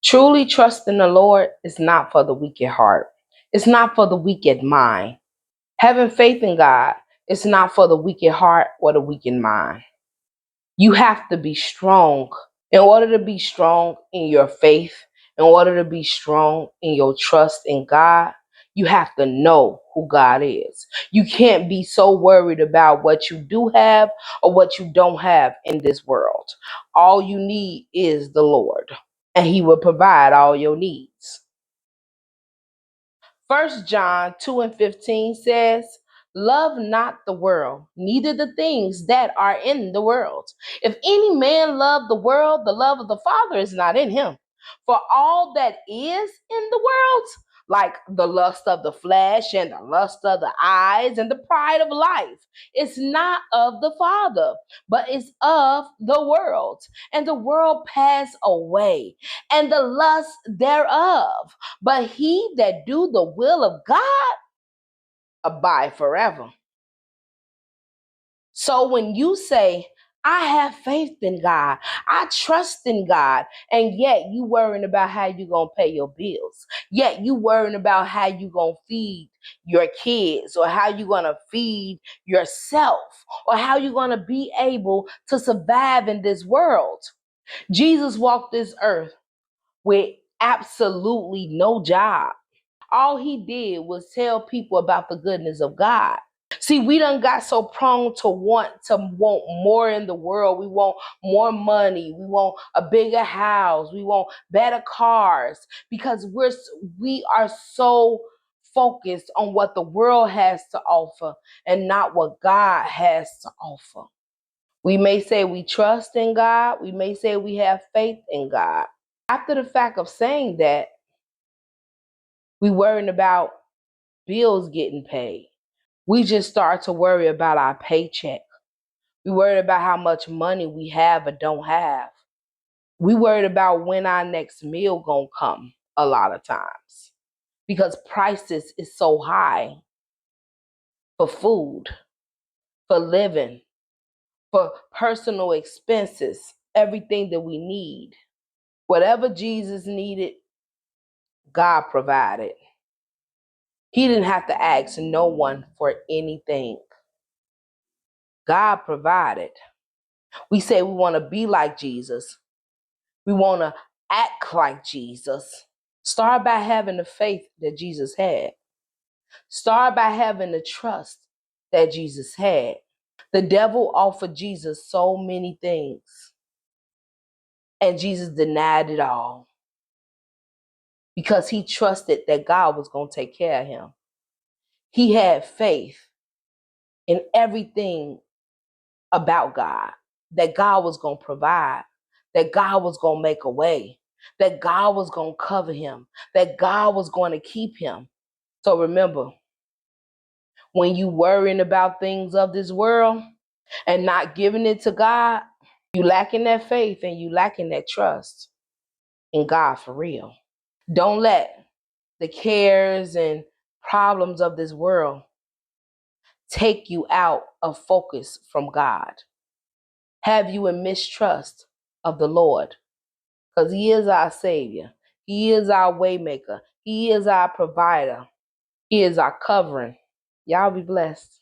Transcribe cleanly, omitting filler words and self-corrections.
Truly trusting the Lord is not for the weak at heart. It's not for the weak at mind. Having faith in God is not for the weak at heart or the weak in mind. You have to be strong. In order to be strong in your faith, in order to be strong in your trust in God, you have to know who God is. You can't be so worried about what you do have or what you don't have in this world. All you need is the Lord, and He will provide all your needs. 1 John 2 and 15 says, love not the world, neither the things that are in the world. If any man love the world, the love of the Father is not in him. For all that is in the world, like the lust of the flesh and the lust of the eyes and the pride of life, is not of the Father, but is of the world. And the world pass away, and the lust thereof. But he that do the will of God abide forever. So when you say, I have faith in God, I trust in God, and yet you worrying about how you going to pay your bills, yet you worrying about how you going to feed your kids, or how you going to feed yourself, or how you going to be able to survive in this world. Jesus walked this earth with absolutely no job. All he did was tell people about the goodness of God. See, we done got so prone to want more in the world. We want more money. We want a bigger house. We want better cars, because we are so focused on what the world has to offer and not what God has to offer. We may say we trust in God. We may say we have faith in God. After the fact of saying that, we worrying about bills getting paid. We just start to worry about our paycheck. We worried about how much money we have or don't have. We worried about when our next meal gonna come a lot of times, because prices is so high for food, for living, for personal expenses, everything that we need. Whatever Jesus needed, God provided. He didn't have to ask no one for anything. God provided. We say we want to be like Jesus. We want to act like Jesus. Start by having the faith that Jesus had. Start by having the trust that Jesus had. The devil offered Jesus so many things, and Jesus denied it all because he trusted that God was going to take care of him. He had faith in everything about God, that God was going to provide, that God was going to make a way, that God was going to cover him, that God was going to keep him. So remember, when you worrying about things of this world and not giving it to God, you lacking that faith and you lacking that trust in God for real. Don't let the cares and problems of this world take you out of focus from God. Have you in mistrust of the Lord, because he is our savior. He is our waymaker. He is our provider. He is our covering. Y'all be blessed.